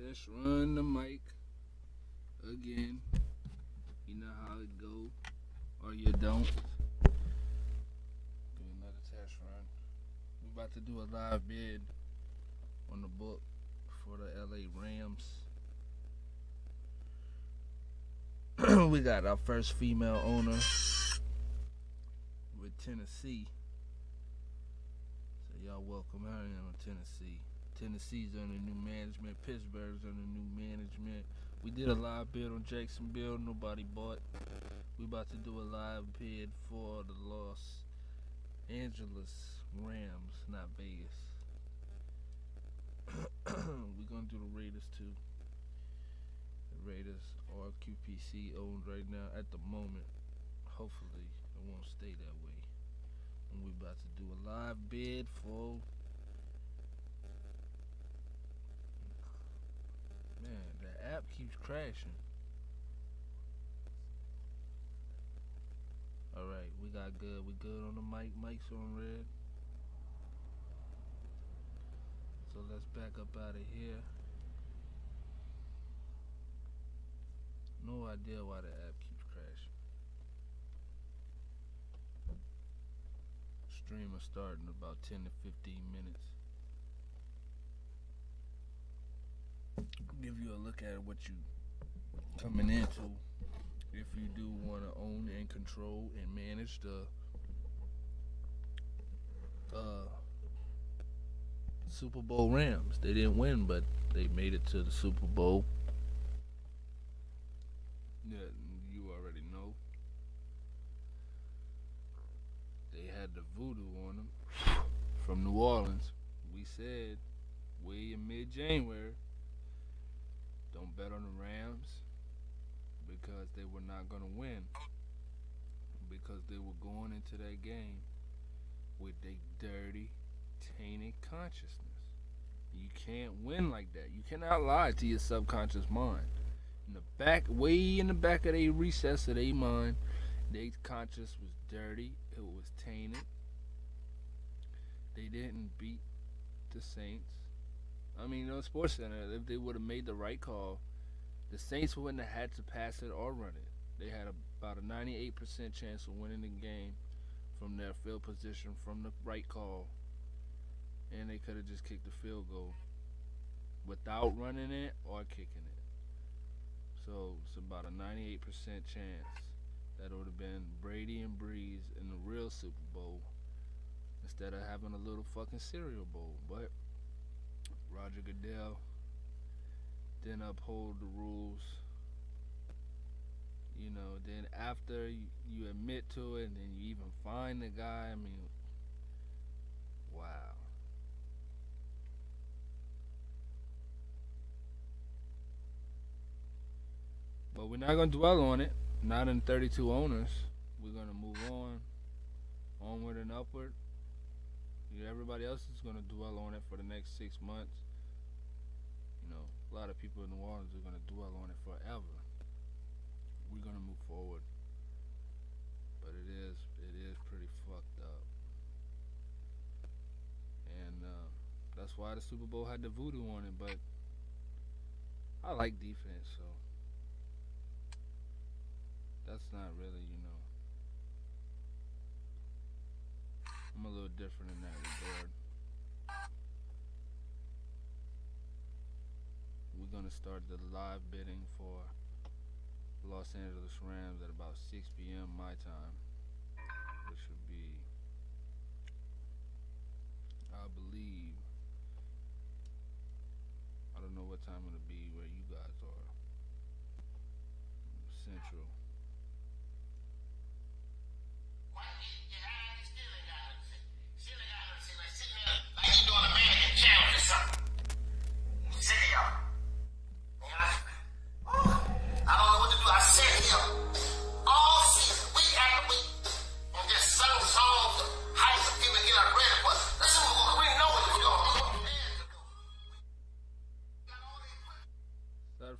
Just run the mic again. You know how it go, or you don't. Do another test run. We about to do a live bid on the book for the LA Rams. We got our first female owner with Tennessee. So y'all welcome her in on Tennessee. Tennessee's under new management. Pittsburgh's under new management. We did a live bid on Jacksonville. Nobody bought. We about to do a live bid for the Los Angeles Rams, not Vegas. We're going to do the Raiders too. The Raiders are QPC owned right now at the moment. Hopefully it won't stay that way. And we about to do a live bid for... Man, the app keeps crashing. Alright, we got good. We good on the mic. Mic's on red. So let's back up out of here. No idea why the app keeps crashing. Stream will start in about 10 to 15 minutes. Give you a look at what you coming into if you do want to own and control and manage the Super Bowl Rams. They didn't win, but they made it to the Super Bowl. Yeah, you already know. They had the voodoo on them from New Orleans. We said way in mid-January, don't bet on the Rams because they were not going to win, because they were going into that game with a dirty, tainted consciousness. You can't win like that. You cannot lie to your subconscious mind. In the back, way in the back of their recess of their mind, their conscious was dirty. It was tainted. They didn't beat the Saints. I mean, you know, Sports Center, if they would have made the right call, the Saints wouldn't have had to pass it or run it. They had about a 98% chance of winning the game from their field position, from the right call, and they could have just kicked the field goal without running it or kicking it. So it's about a 98% chance that it would have been Brady and Breeze in the real Super Bowl instead of having a little fucking cereal bowl. But Roger Goodell didn't uphold the rules. You know, then after you admit to it and then you even find the guy, I mean, wow. But we're not going to dwell on it. Not in 32 owners. We're going to move on. Onward and upward. Everybody else is going to dwell on it for the next 6 months. You know, a lot of people in New Orleans are going to dwell on it forever. We're going to move forward. But it is pretty fucked up. And that's why the Super Bowl had the voodoo on it. But I like defense, so that's not really, you know, I'm a little different in that regard. We're going to start the live bidding for Los Angeles Rams at about 6 p.m. my time, which would be, I believe, I don't know what time it'll be where you guys are, Central.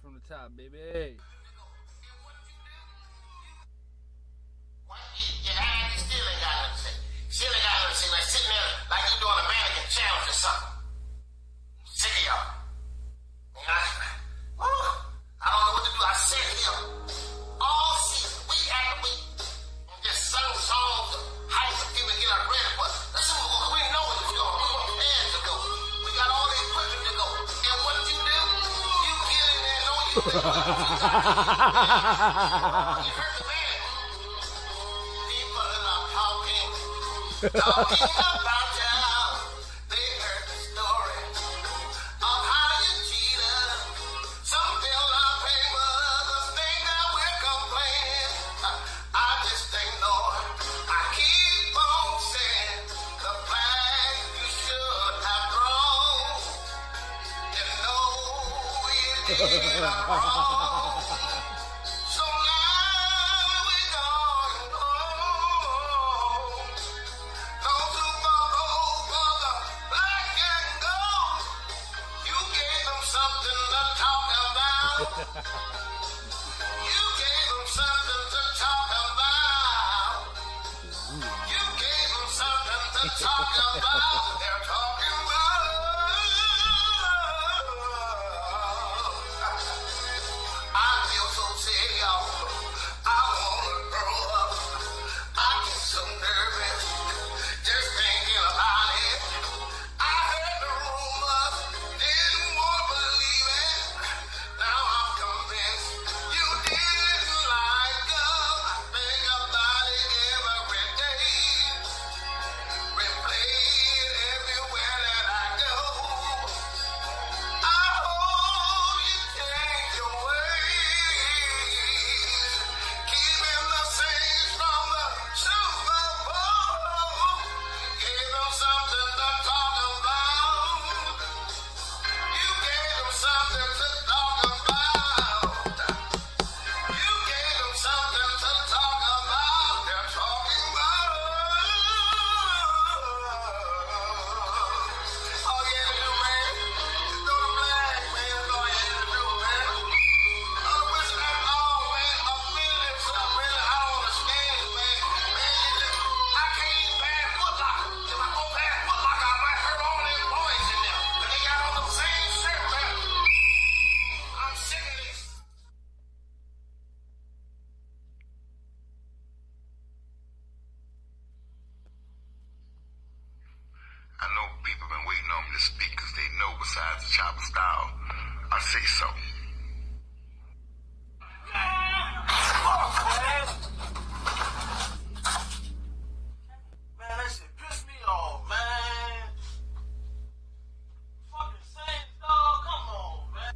From the top, baby. Your eyes still ain't got nothing to say. Still ain't got nothing to say. Like sitting there like you doing a mannequin challenge or something. Sick of y'all. Talking about you, they heard the story of how you cheated. Some feel our pain, but others think that we're complaining. I just ignore it. I keep on saying the flag you should have thrown. You know you did wrong. So now we're going home. Those who fought for the black and gold, you gave them something to talk about. You gave them something to talk about. You gave them something to talk about. They're talking about. I feel so sick, y'all. I wanna grow up. I get so nervous just thinking about it. I heard the rumors, didn't want to believe it. Now I'm convinced you didn't like us. I think about it every day. Replay it everywhere that I go. I hope you change your ways. Keeping the saints from the Super Bowl. Gave them something to talk about. You gave them something to talk about. You gave them something to talk about. They're talking about. Oh yeah, they do, man. You know the black man. Oh yeah, they do, man. I wish that all, man, a minute, something, I don't understand it, man. Man, I can't even pass Foot Locker. If I go past Foot Locker, I might hurt all them boys in there. But they got on the same shirt, man. I'm sick of this. I know people been waiting on me to speak because they know besides the chopper style, I say so. Man, that shit pissed me off, man. Fucking Saints, dog. Come on, man.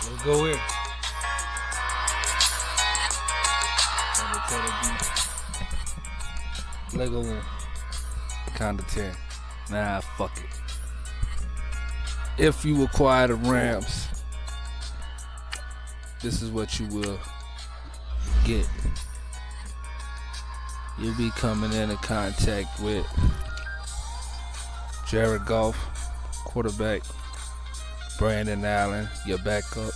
Let's go here. Lego one. Kinda 10. Nah, fuck it. If you acquire the Rams, this is what you will get. You'll be coming into contact with Jared Goff, quarterback, Brandon Allen, your backup,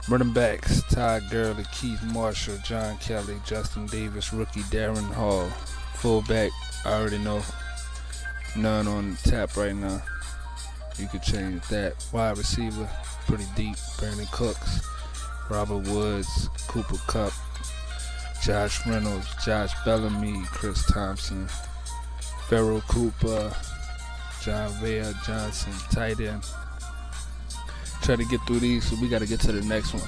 running backs, Todd Gurley, Keith Marshall, John Kelly, Justin Davis, rookie Darren Hall, fullback, I already know, none on the tap right now. You could change that. Wide receiver, pretty deep, Brandon Cooks, Robert Woods, Cooper Kupp, Josh Reynolds, Josh Bellamy, Chris Thompson, Farrell Cooper, John Vale Johnson, tight end. Try to get through these, so we got to get to the next one.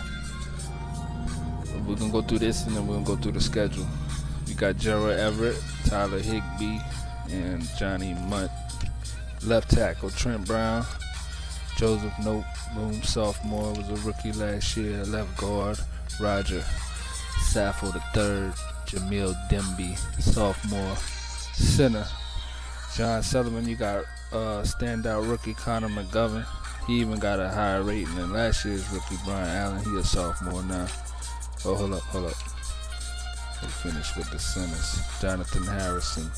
We're going to go through this, and then we're going to go through the schedule. We got Gerald Everett, Tyler Higbee, and Johnny Munt. Left tackle, Trent Brown. Joseph Noteboom, sophomore, was a rookie last year. Left guard, Roger Saffold III. Jamil Demby, sophomore. Center, John Sullivan. You got standout rookie Connor McGovern. He even got a higher rating than last year's rookie Brian Allen. He a sophomore now. Oh, hold up. We'll finish with the centers. Jonathan Harrison,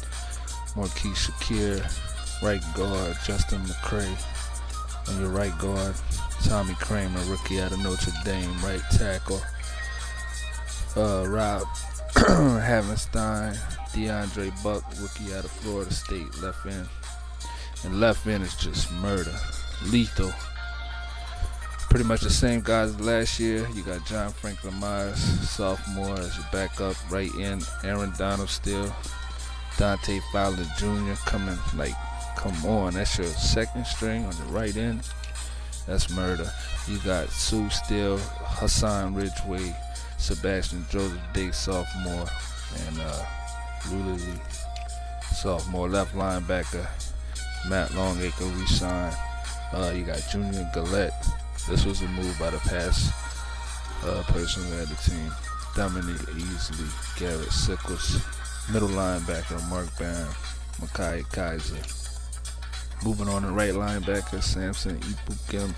Marquise Shakir, right guard, Justin McCray. On your right guard, Tommy Kramer, rookie out of Notre Dame, right tackle. Rob Havenstein, DeAndre Buck, rookie out of Florida State, left end. And left end is just murder. Lethal. Pretty much the same guys as last year. You got John Franklin Myers, sophomore, as your backup. Right end, Aaron Donald still. Dante Fowler Jr. coming, like, come on. That's your second string on the right end. That's murder. You got Sue Steele, Hassan Ridgeway, Sebastian Joseph Day, sophomore, and Lula Lee, sophomore. Left linebacker, Matt Longacre re-signed. You got Junior Gillette. This was a move by the past person who had the team. Dominic Easley, Garrett Sickles. Middle linebacker, Mark Barron, Makai Kaiser. Moving on to right linebacker, Samson Ipukim,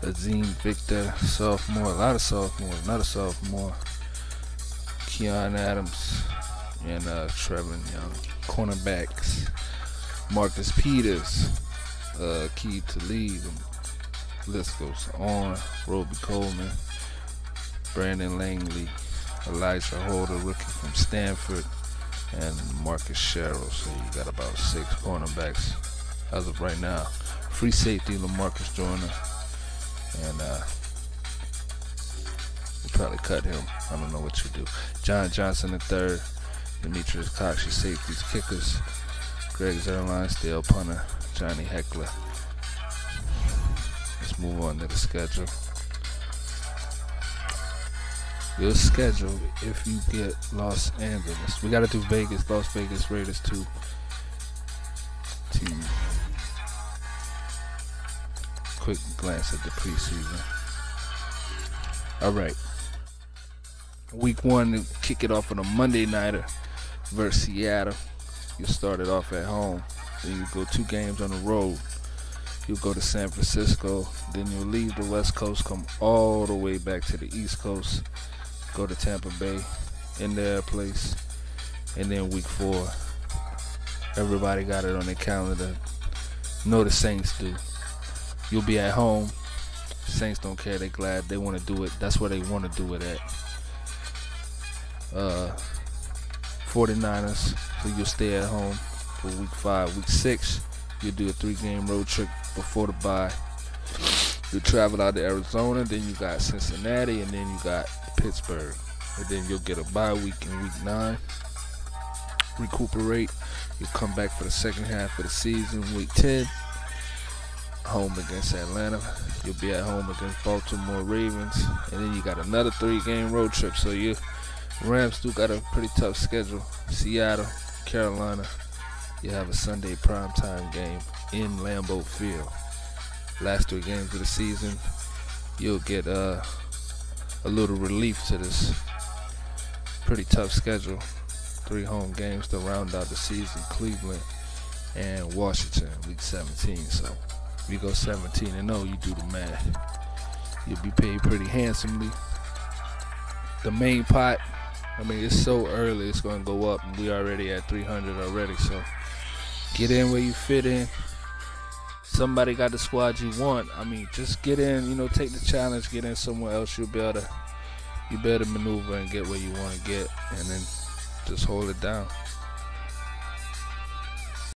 Azim Victor, sophomore. A lot of sophomores, not a sophomore. Keon Adams and Trevor Young. Cornerbacks, Marcus Peters, Keith Talib, list goes on. Roby Coleman, Brandon Langley, Elijah Holder, rookie from Stanford, and Marcus Sherrill. So you got about 6 cornerbacks as of right now. Free safety, LaMarcus Joyner, and you probably cut him. I don't know what you do. John Johnson III, Demetrius Cox, your safeties, kickers, Greg Zerline, still punter, Johnny Heckler. Let's move on to the schedule. Your schedule, if you get Los Angeles, we got to do Vegas, Las Vegas Raiders 2 team. Quick glance at the preseason. All right. Week 1, to kick it off on a Monday nighter versus Seattle. You start it off at home. Then you go 2 games on the road. You go to San Francisco. Then you'll leave the West Coast, come all the way back to the East Coast. Go to Tampa Bay, in their place. And then week 4, everybody got it on their calendar. No, the Saints do. You'll be at home. Saints don't care. They're glad. They want to do it. That's where they want to do it at. 49ers. So you'll stay at home for week 5. Week 6, you'll do a 3-game road trip before the bye. You travel out to Arizona. Then you got Cincinnati. And then you got Pittsburgh. And then you'll get a bye week in week 9. Recuperate. You'll come back for the second half of the season. Week 10. Home against Atlanta. You'll be at home against Baltimore Ravens. And then you got another 3-game road trip. So you Rams do got a pretty tough schedule. Seattle, Carolina. You have a Sunday primetime game in Lambeau Field. last 3 games of the season, you'll get a little relief to this pretty tough schedule. 3 home games to round out the season: Cleveland and Washington, week 17. So if you go 17-0, you do the math, you'll be paid pretty handsomely. The main pot, I mean, it's so early, it's going to go up, and we already at 300 already. So get in where you fit in. Somebody got the squad you want. I mean, just get in, take the challenge, get in somewhere else. You better maneuver and get where you want to get, and then just hold it down.